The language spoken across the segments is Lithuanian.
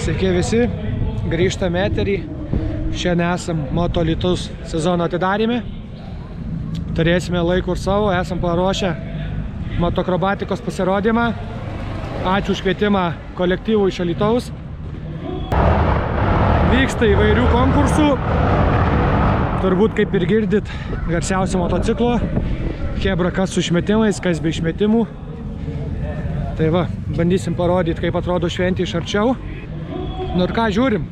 Sveiki visi, grįžtame eterį. Šiandien esam Moto Alytus sezono atidaryme. Turėsime laiko ir savo, esam paruošę motokrobatikos pasirodymą. Ačiū už kvietimą kolektyvų iš Alytaus. Vyksta įvairių konkursų. Turbūt, kaip ir girdit, garsiausių motociklo. Chebra kas su išmetimais, kas be išmetimų. Tai va, bandysim parodyti, kaip atrodo šventė iš arčiau. Nu ir ką, žiūrim.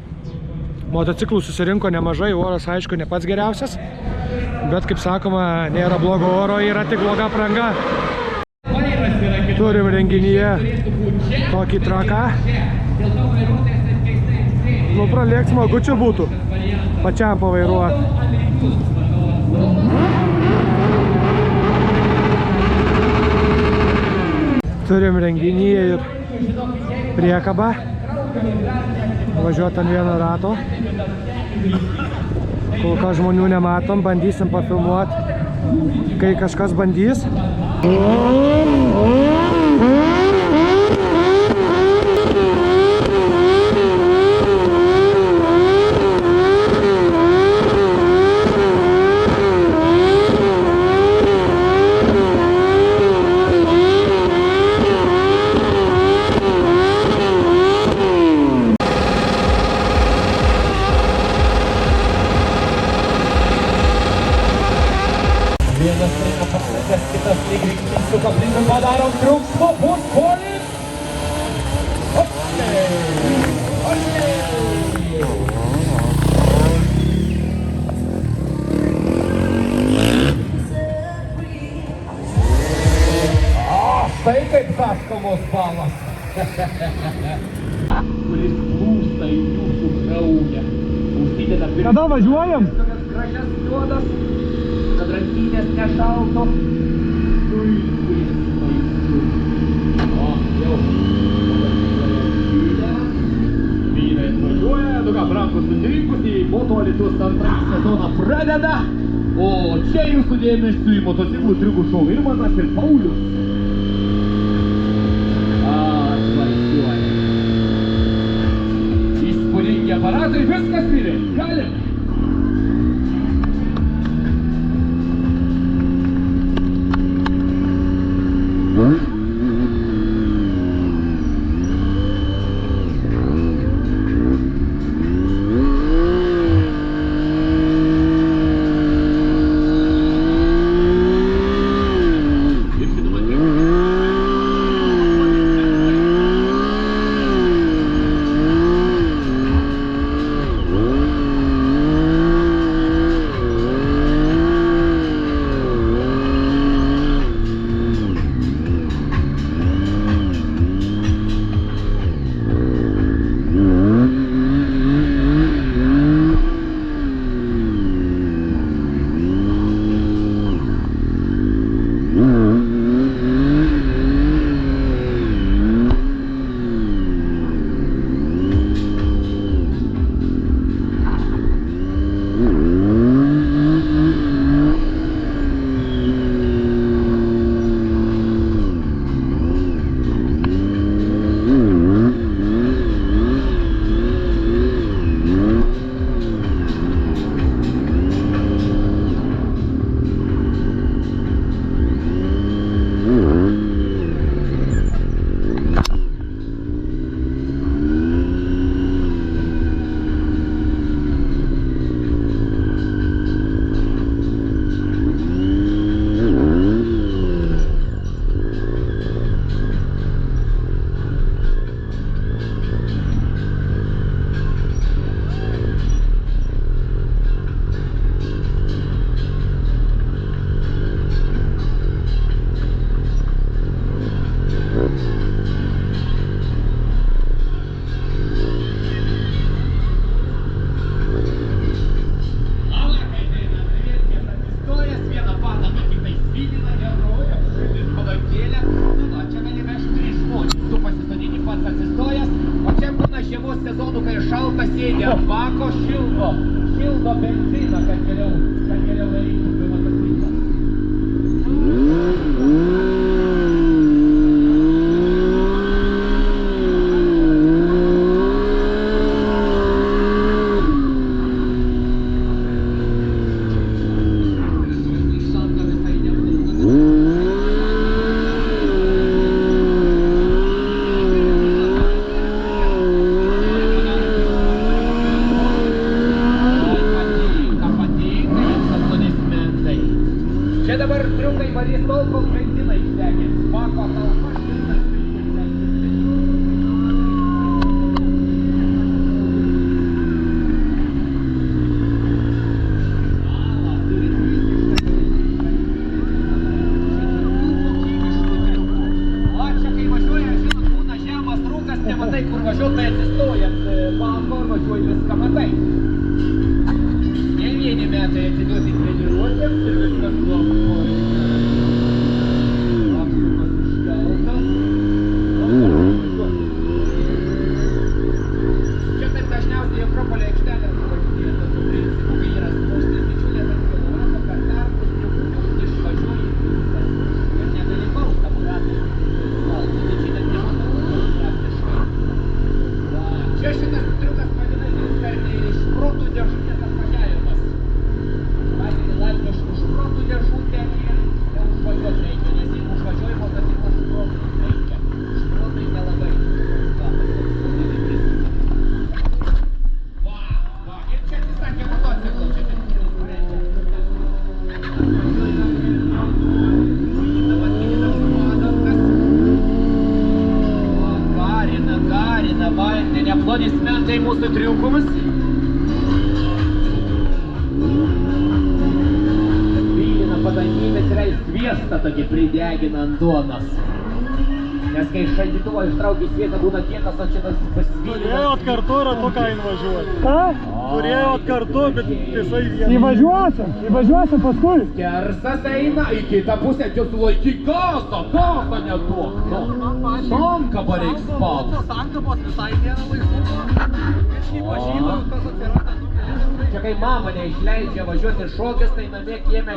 Motociklų susirinko nemažai, oras aišku ne pats geriausias. Bet, kaip sakoma, nėra blogo oro, yra tik bloga apranga. Turim renginyje tokį traką. Nu, praliek smagučių būtų pačiam pavairuoti. Turim renginyje ir priekabą. Važiuoti ant vieno rato. Kol kas žmonių nematom, bandysim pafilmuoti, kai kažkas bandys. Vienas reikia pasakęs, kitas lygiai su kaplinu padarom triukšmo, bus polis! Olei! Olei! Štai kaip kaskomos balas! Kuris plūsta į jūsų kraują. Užsideda pirmas. Kada važiuojam? Gražias juodas. Kad rankinės nešalto. O, jau. Vyrai atvažiuoja, nu ką, brangūs susirinkusieji, Moto Alytus antrąjį sezoną pradeda. O čia jūsų dėmesiu į motociklų triukų šou Irmanas ir Paulius. Atvažiuoja. Įspūdingi aparatai, viskas vyrai, galim. sėdi ant bako, šildo benziną, kad geriau varytų prie motociklą. nematai, kur važiuot, tai atsistojant banko ir važiuoji viską matai. Ne vieni metai atiduoti treniruotėms ir viskas blogai. Apsukas iškeltas. Čia taip dažniausiai Akropolio aikštelė važinėja tokiu principu, kai yra spūstis didžiulės ant kilometro per tarpus, niekur išvažiuoji ir negali baust apuratai. Čia šitas triukas vadinasi iš protų dėžutės apvažiavimas. Pavyzdį laipsnio už protų dėžutę ir neužvažiuot reikia, nes jeigu užvažiuoji motociklas šprotų reikia. Šprotai nelabai. Va, ir čia atsisakė motociklo, čia tik reikia. Garina vandenį, aplodismentai mūsų triukums. Pylina padangybės yra sviestą tokį pridegina ant duonos. Nes kai iš šaldytuvo ištrauki sviestą, būna kietas, o čia tas pasipylina. Turėjot kartu ratuką įvažiuoti. Ką? Turėjot kartu, bet visai vieną. Įvažiuosim paskui. Kersas eina į kitą pusę, čia sulaikyk gasą neduok. Sankabą reiks spaust. Sankabos visai nėra laisvumo. Čia kai mama neišleidžia važiuoti šokis, tai namie kieme.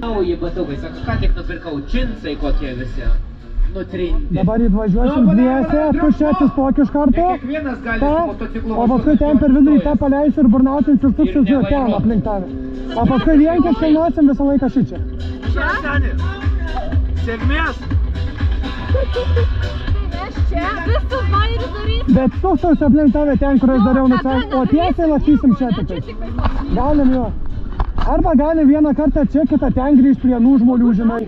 Nauji batukai, sako, ką tik nupirkau, džinsai kokie visi nutrinti. Dabar įvažiuosim dviese, tu čia atsistok iš karto. Ne kiekvienas gali su motociklu O paskui ten per vidurį tą paleisi ir burnautins ir suksis ir ten aplink tave. O paskui vienkis kilnosim visą laiką šičia. Čia, seni. Sėkmės. Mes čia visus nori daryti. Bet suksis aplink tave ten, kur aš dariau nusiant. O tiesiai lakstysim čia tik. Galim jo. Arba galim vieną kartą čia, kitą ten grįžt prie nų žmonių, žinai.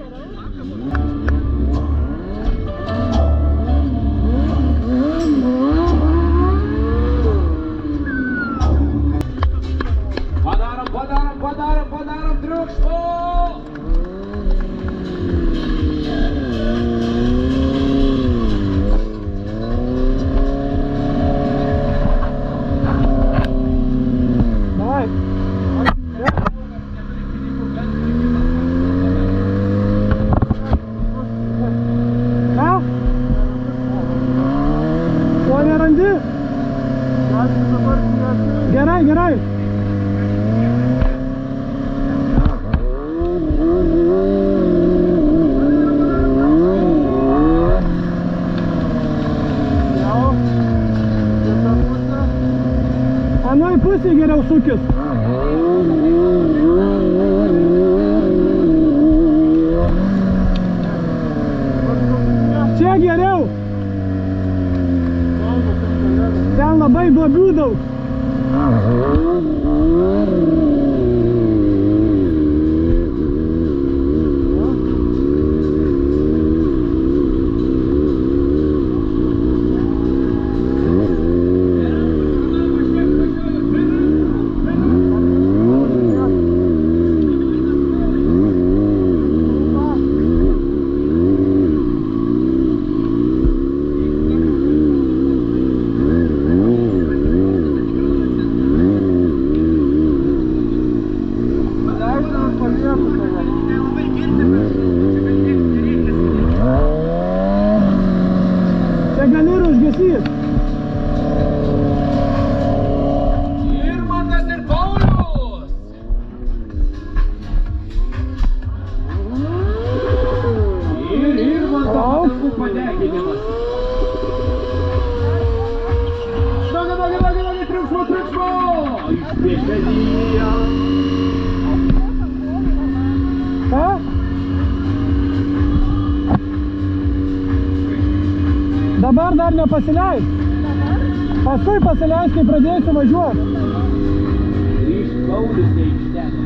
Padarom triukšmo! Davai. Ką? Ko nerandi? Gerai. Anoj pusėj geriau sukis. Čia geriau. Ten labai duobių daug. Čia gali ir užgesys. Irmantas ir Paulius! Ir Irmanto padangų padeginimas. Dogi, triukšmo! Išpiešėlyje! Ką? Dabar dar nepasileis. Paskui pasileis, kai pradėsiu važiuoti. Grįžt Paulius į aikštelę.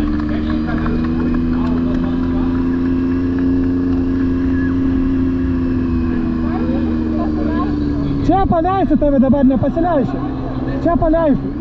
Anželika viršuj, auto banga. Čia paleisiu tave dabar, nepasileisiu. Čia paleisiu.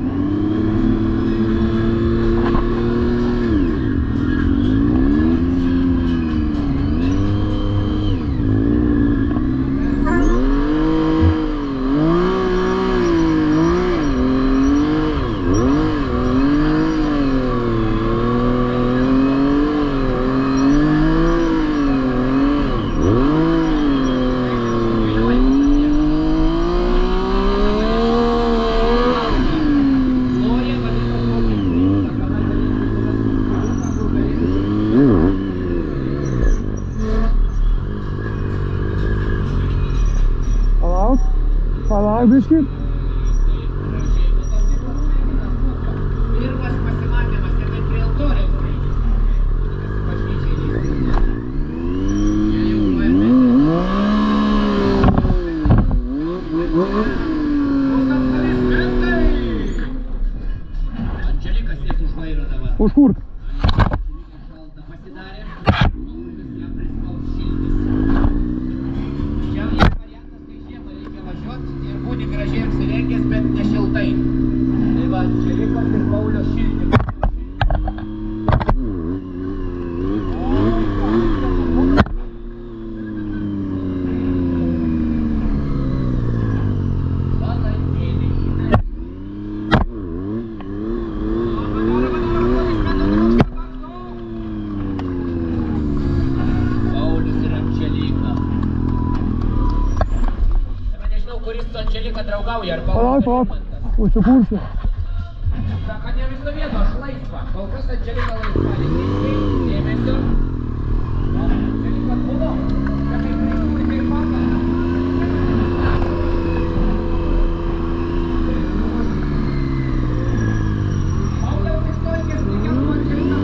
Palauk, biškį. Pirmas pasimatymas, jame prie altoriaus. Bažnyčiai neįsitikinę. Jie jau nuėmė. Anželika sės už vairo dabar. Už kur? Šalta pasidarė. Paulius ją prispaus šiltis. Čia jau variantas, kai žiemą reikia važiuoti ir būti gražiai apsirengęs, bet ne šiltai. Tai va, Anželikos ir Paulio šiltis. Paulius ir Anželika. Dabar nežinau, kuris su Anželika draugauja, ar Paulius Palauk, ar palauk. Rimantas. Užsikursiu. Sako, ne viso vieto, aš laisva. Kol kas Anželika laisva. Dėmesio. Anželikos buvo. Čia kaip reikia, kaip paka. Pauliaus istorikės reikėtų Anželika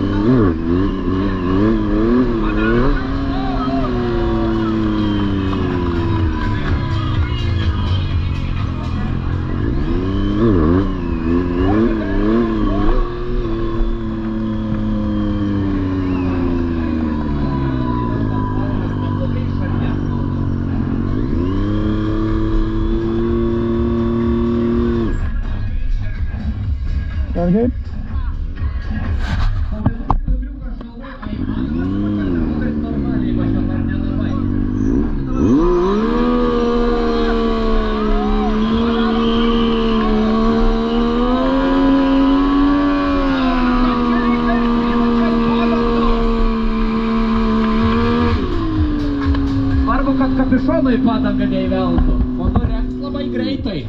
Ar kaip? Svarbu, kad kapišonai padangą neįveltų. O nurengs labai greitai.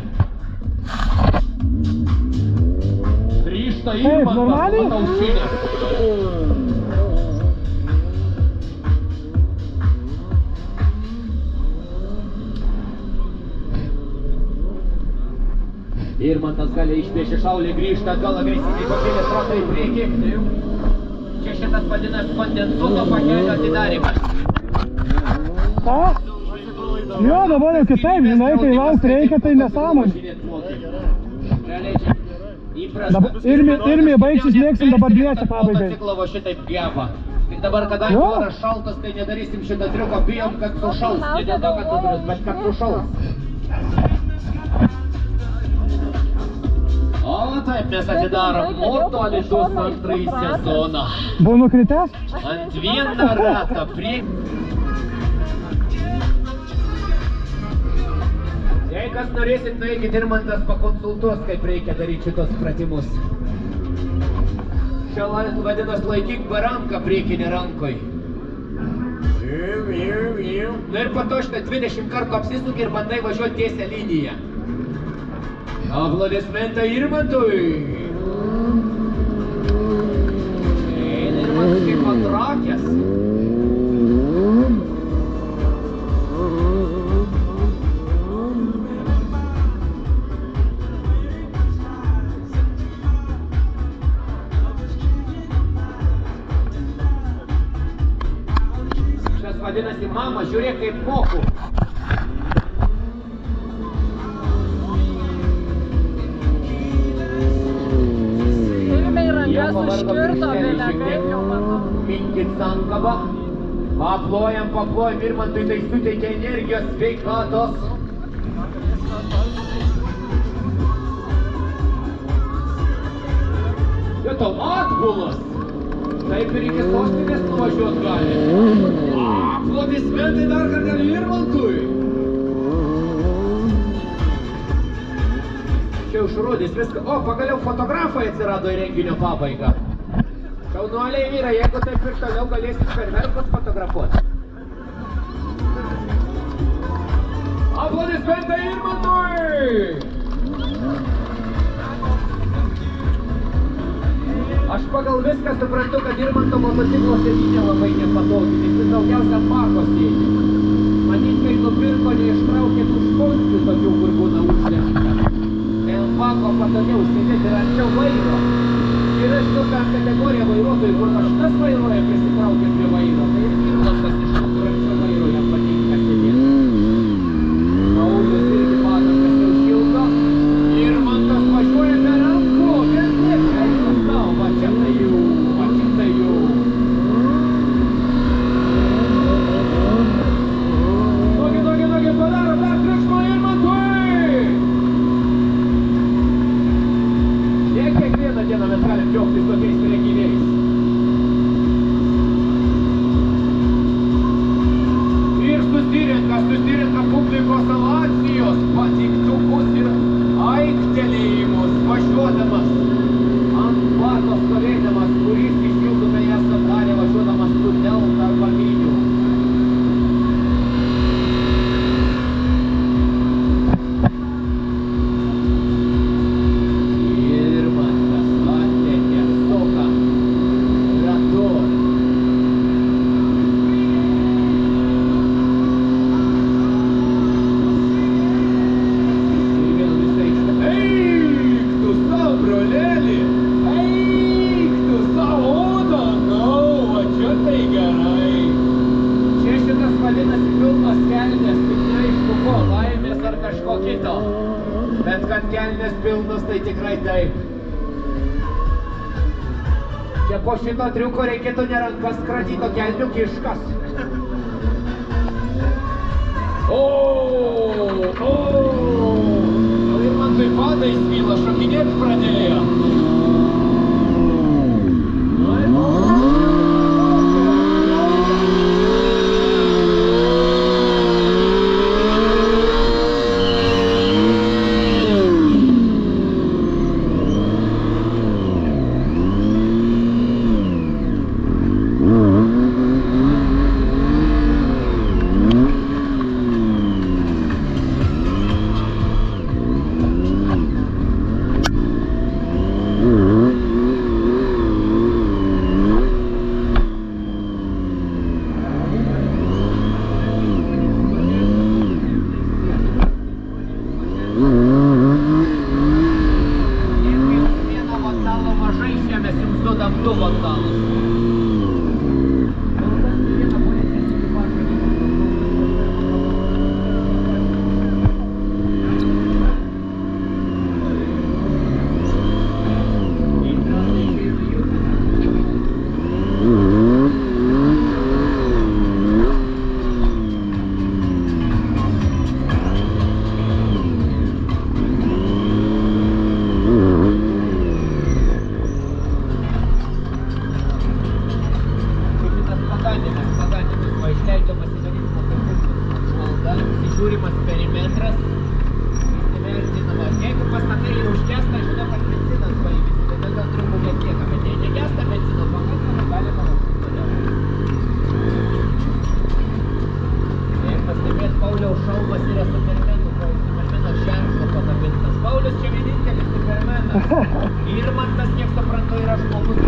Grįžta Irmantas, normaliai? matau šinę. Irmantas gali išpiešė šaulį, grįžta atgal agresyviai, pakėlė ratą į priekį. Čia šitas vadinasi kondensuoto pakelio atidarymas. A? Jo, dabar jau kitaip, žinai, kai laukti reikia, tai nesąmonė. Realiai čia įprasta. Dabar Irmi baigsis, mėgsim dabar dviese pabaigai. Motociklo va šitaip geba. Tik dabar, kadangi Jo. oras šaltas, tai nedarysim šitą triuką, bijom, kad sušals. Ne dėl to, kad nudurus, bet kad sušals. O taip mes atidarom Moto Alytus antrąjį sezoną. Buvo nukritęs? Ant vieną ratą prie... Jei kas norėsit, nueikit Irmantas pakonsultuos, kaip reikia daryti šitos pratimus. Čia vadinas laikyk baranką priekinį rankoj. Na ir po to šitą 20 kartų apsisuk ir bandai važiuoti tiesią liniją. Aplodismentai Irmantui. Eina Irmantas kaip antrakės. Vadinasi mama, žiūrėk kaip moku. Turime į rankas užkirto, vėlė, kaip jau matau. Minkit sankabą. Paplojam, Irmantui tai suteikia energijos, sveikatos. Vieto atbulas. Taip ir iki sostinės nuvažiuot gali. Aplodismentai dar kartelį Irmantui. Čia užrodys viską. O, pagaliau fotografai atsirado į renginio pabaigą. Šaunuoliai vyrai, jeigu taip ir toliau galėsit ferverkus fotografuoti. Aplodismentai Irmantui! Aš pagal viską suprantu, kad Irmanto motociklo sėdynė labai nepatogi, nes jis daugiausia bako sėdi. Manyt, kai nupirko, neištraukė tų školčių tokių, kur būna uždengta. Tai ant bako patogiau sėdėti ir arčiau vairo. Yra šitokia kategorija vairuotojų, kur kažkas vairuoja prisitraukia prie vairo. Tai ir Irmantas iš tų, kur arčiau vairo jam patinka sėdėti. Paulius irgi padangas jau šilto. Irmantas važiuoja per ranku, vien tiek. Eina sau, va čia tai jau, va čia tai jau. Nogi, padaro dar triukšmą Irmantui! Ne kiekvieną dieną mes galim džiaugtis tokiais renginiais. Ir susirenka publikos ovacijos, patiktukus ir aiktelėjimus važiuodamas. Ant bato stovėdamas, kuris iš jūsų tai esat darę važiuodamas su Delta arba Miniu. Irmantas atletė soka ratu. Ir vėl visai aikštė. Eik tu savo, brolėlį! Eik tu savo, danau, va čia tai gerai. Čia šitas vadinasi pilnos kelnės, tik neaišku ko, laimės ar kažko kito. Bet kad kelnės pilnos, tai tikrai taip. Čia po šito triuko reikėtų ne rankas kratyti, o kelnių kiškas. O, ir man tai padai svyla, šokinėt pradėjo. Vieno vandalo mažai, mes jums duodam 2 vandalus. Žiūrimas perimetras, įsivertinama. Jeigu pastatai ir užgesta, žinau, kad benzinas baigėsi, tai tada truputį atlieka, bet jei negesta benzino, pakankamai galima važiuoti toliau. Jei pastebėt, Pauliaus šalmas yra Supermenu, Supermeno šerkšlo pakabintas. Paulius čia vienintelis Supermenas. Irmantas, kiek suprantu, yra žmogus.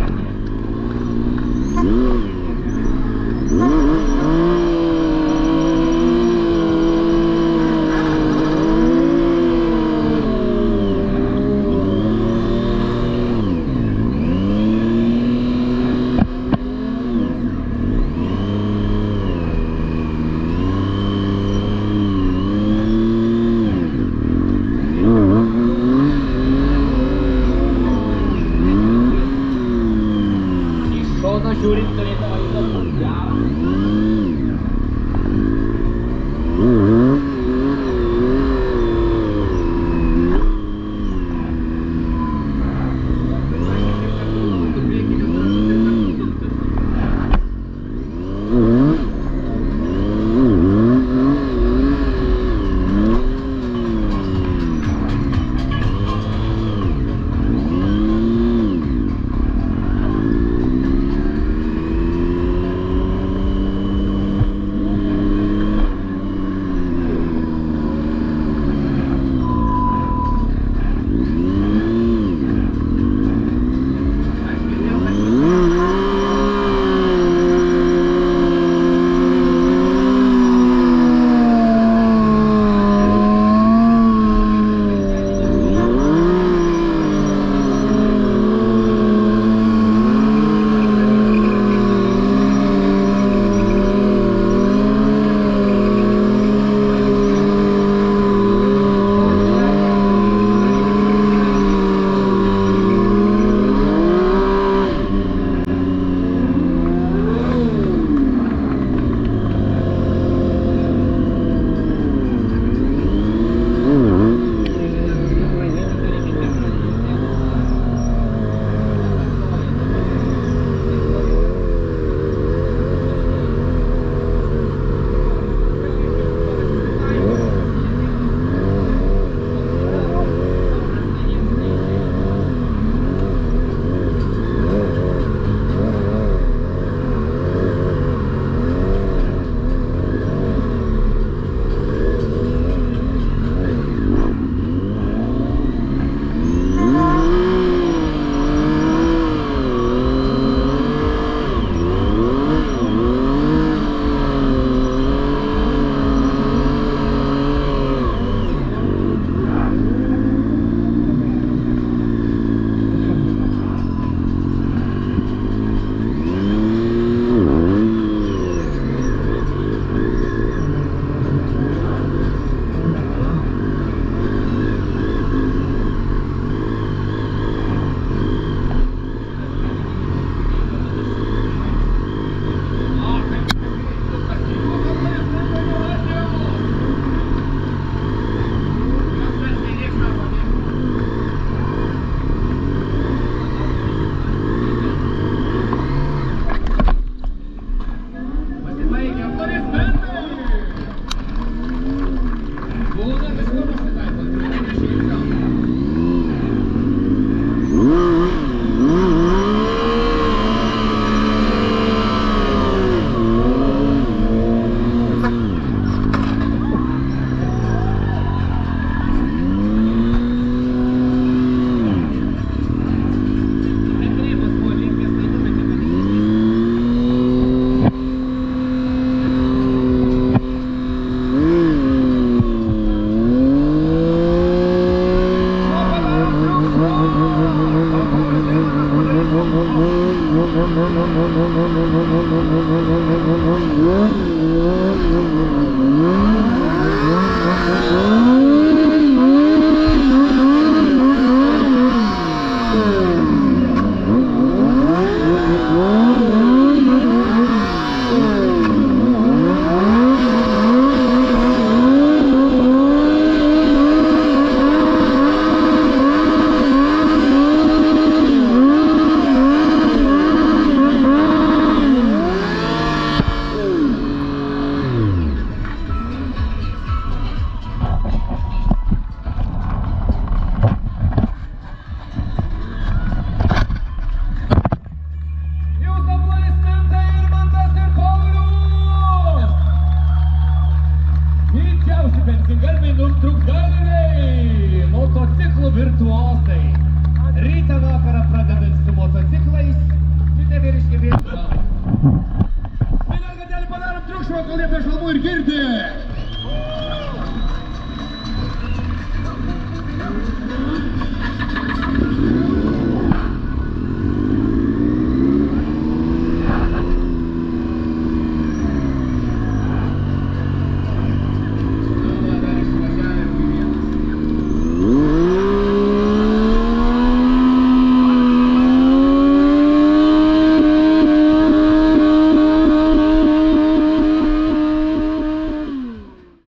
Garsigalbiai, nutrūkdaliniai, motociklų virtuozai. Rytą vakarą pradedant su motociklais, šitie vyriški vėlta. Tai dar gadelį padarom triukšmą, kol jie be šalmų ir girdi.